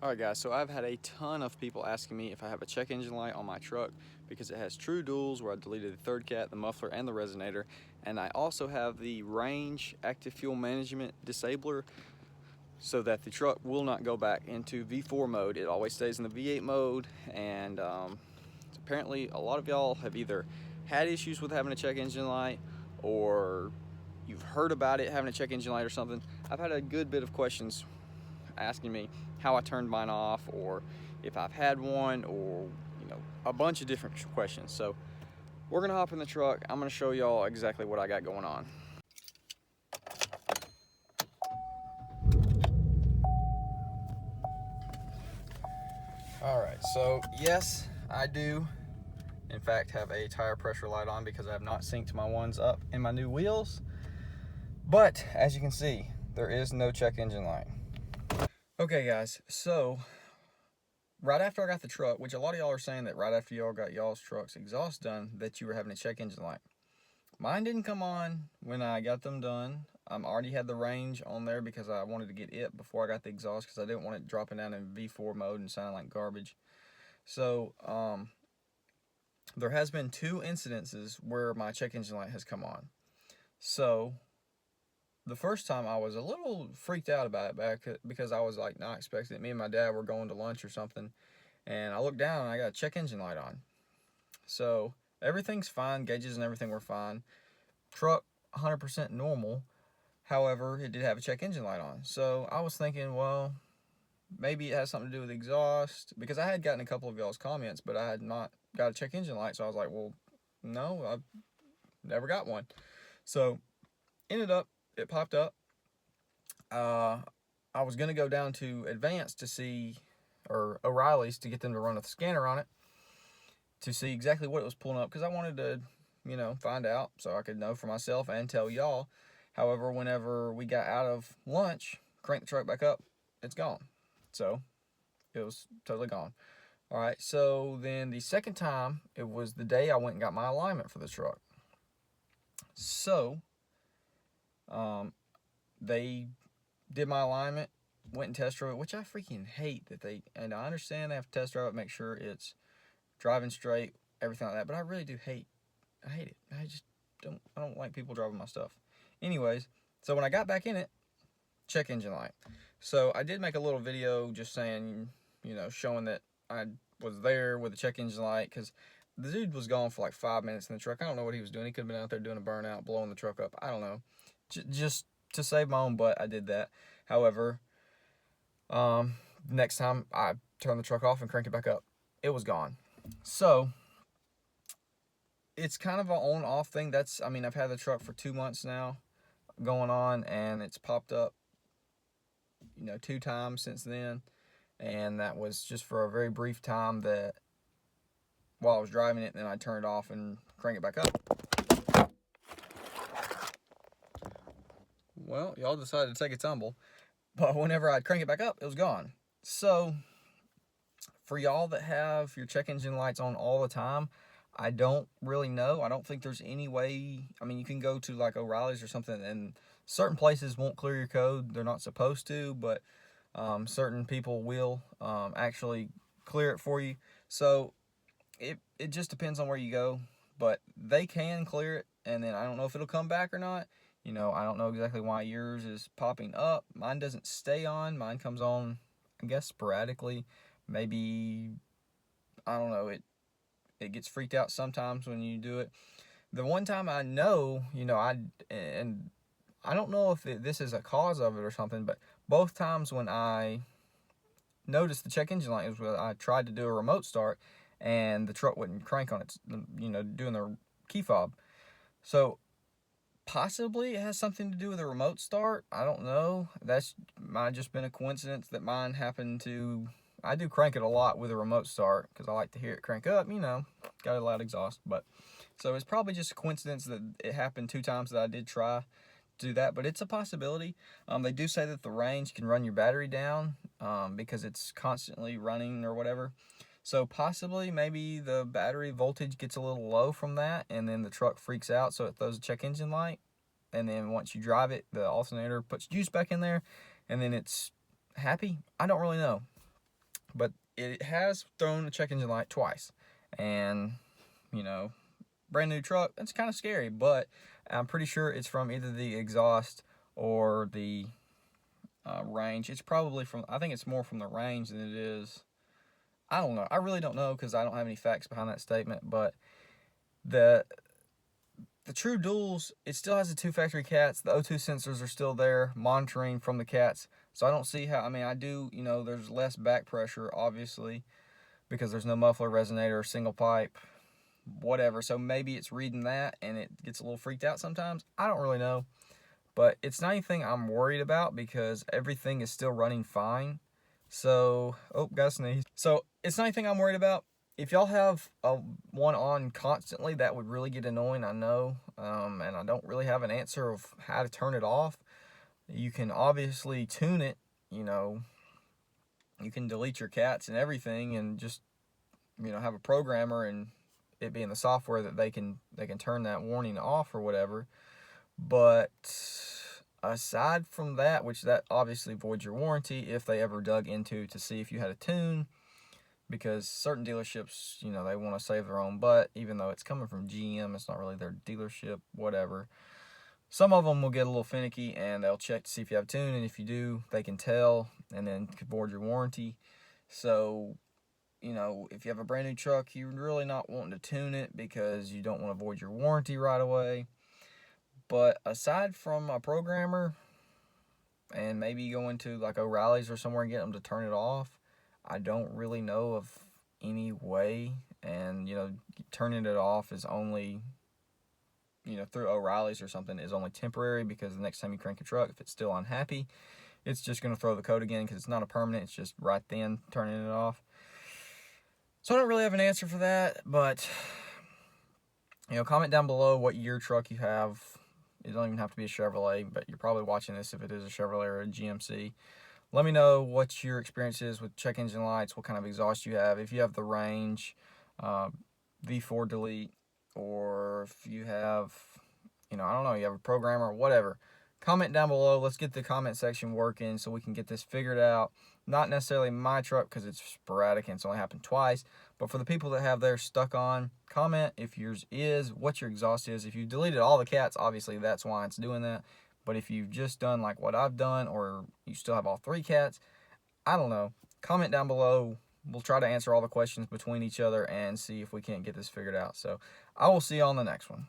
Alright guys, so I've had a ton of people asking me if I have a check engine light on my truck because it has true duals where I deleted the third cat, the muffler, and the resonator, and I also have the range active fuel management disabler so that the truck will not go back into V4 mode. It always stays in the V8 mode, and apparently a lot of y'all have either had issues with having a check engine light or you've heard about it having a check engine light or something. I've had a good bit of questions asking me how I turned mine off or if I've had one, or a bunch of different questions. So we're gonna hop in the truck. I'm gonna show y'all exactly what I got going on. All right, so yes, I do in fact have a tire pressure light on because I have not synced my ones up in my new wheels. But as you can see, there is no check engine light. Okay guys, so right after I got the truck, which a lot of y'all are saying that right after y'all got y'all's truck's exhaust done that you were having a check engine light. Mine didn't come on when I got them done. I already had the range on there because I wanted to get it before I got the exhaust because I didn't want it dropping down in V4 mode and sounding like garbage. So there has been 2 incidences where my check engine light has come on. So the first time I was a little freaked out about it because I was like not expecting it. Me and my dad were going to lunch or something, and I looked down and I got a check engine light on. So everything's fine, gauges and everything were fine. Truck 100% normal. However, it did have a check engine light on. So I was thinking, well, maybe it has something to do with exhaust, because I had gotten a couple of y'all's comments, but I had not got a check engine light. So I was like, well, no, I've never got one. So ended up, it popped up. I was going to go down to Advanced to see, or O'Reilly's, to get them to run a scanner on it to see exactly what it was pulling up, because I wanted to, find out so I could know for myself and tell y'all. However, whenever we got out of lunch, cranked the truck back up, it's gone. So it was totally gone. All right, so then the second time, it was the day I went and got my alignment for the truck. So they did my alignment, went and test drove it, which I freaking hate that and I understand they have to test drive it, make sure it's driving straight, everything like that, but I really do hate it. I don't like people driving my stuff. Anyways, so when I got back in it, check engine light. So I did make a little video just saying, showing that I was there with the check engine light, because the dude was gone for like 5 minutes in the truck. I don't know what he was doing. He could have been out there doing a burnout, blowing the truck up. I don't know. Just to save my own butt, I did that. However, next time I turned the truck off and cranked it back up, it was gone. So it's kind of an on-off thing. I've had the truck for 2 months now going on, and it's popped up, 2 times since then. And that was just for a very brief time that while I was driving it, and then I turned it off and crank it back up. Well, y'all decided to take a tumble, but whenever I'd crank it back up, it was gone. So for y'all that have your check engine lights on all the time, I don't really know. I don't think there's any way. You can go to like O'Reilly's or something, and certain places won't clear your code. They're not supposed to, but certain people will actually clear it for you. So it just depends on where you go, but they can clear it, and then I don't know if it'll come back or not. I don't know exactly why yours is popping up. Mine doesn't stay on. Mine comes on, I guess, sporadically. Maybe, I don't know, it gets freaked out sometimes when you do it. The one time I know, I don't know if this is a cause of it or something, but both times when I noticed the check engine light was when I tried to do a remote start and the truck wouldn't crank on its, doing the key fob. So possibly it has something to do with a remote start. I don't know. That might have just been a coincidence that mine happened to. I do crank it a lot with a remote start because I like to hear it crank up, got a loud exhaust. But so it's probably just a coincidence that it happened 2 times that I did try to do that, but it's a possibility. They do say that the range can run your battery down because it's constantly running or whatever. So possibly, maybe the battery voltage gets a little low from that, and then the truck freaks out, so it throws a check engine light. And then once you drive it, the alternator puts juice back in there, and then it's happy. I don't really know. but it has thrown a check engine light twice. And, you know, brand new truck, that's kind of scary, but I'm pretty sure it's from either the exhaust or the range. It's probably from, I think it's more from the range than it is, I don't know. I really don't know because I don't have any facts behind that statement, but the True Duals, it still has the 2 factory cats. The O2 sensors are still there, monitoring from the cats. So I don't see how, I mean, I do, you know, there's less back pressure, obviously, because there's no muffler, resonator, single pipe, whatever. So maybe it's reading that and it gets a little freaked out sometimes. I don't really know. But it's not anything I'm worried about because everything is still running fine. So, oh, got a sneeze. So it's not anything I'm worried about. If y'all have one on constantly, that would really get annoying, I know. And I don't really have an answer of how to turn it off. You can obviously tune it, you know. You can delete your cats and everything and just, you know, have a programmer and it be in the software that they can turn that warning off or whatever. But aside from that, which that obviously voids your warranty if they ever dug into to see if you had a tune, because certain dealerships, you know, they want to save their own butt, even though it's coming from GM, it's not really their dealership, whatever. Some of them will get a little finicky and they'll check to see if you have a tune, and if you do, they can tell and then could void your warranty. So, you know, if you have a brand new truck, you're really not wanting to tune it because you don't want to void your warranty right away. But aside from a programmer and maybe going to like O'Reilly's or somewhere and get them to turn it off, I don't really know of any way. And, you know, turning it off is only, you know, through O'Reilly's or something is only temporary, because the next time you crank your truck, if it's still unhappy, it's just going to throw the code again because it's not a permanent. It's just right then turning it off. So I don't really have an answer for that, but, you know, comment down below what year truck you have. It don't even have to be a Chevrolet, but you're probably watching this if it is a Chevrolet or a GMC. Let me know what your experience is with check engine lights, what kind of exhaust you have, if you have the range, V4 delete, or if you have, you know, I don't know, you have a programmer or whatever. Comment down below. Let's get the comment section working so we can get this figured out. Not necessarily my truck because it's sporadic and it's only happened twice, but for the people that have theirs stuck on, comment if yours is, what your exhaust is. If you deleted all the cats, obviously that's why it's doing that. But if you've just done like what I've done, or you still have all 3 cats, I don't know. Comment down below. We'll try to answer all the questions between each other and see if we can't get this figured out. So I will see you on the next one.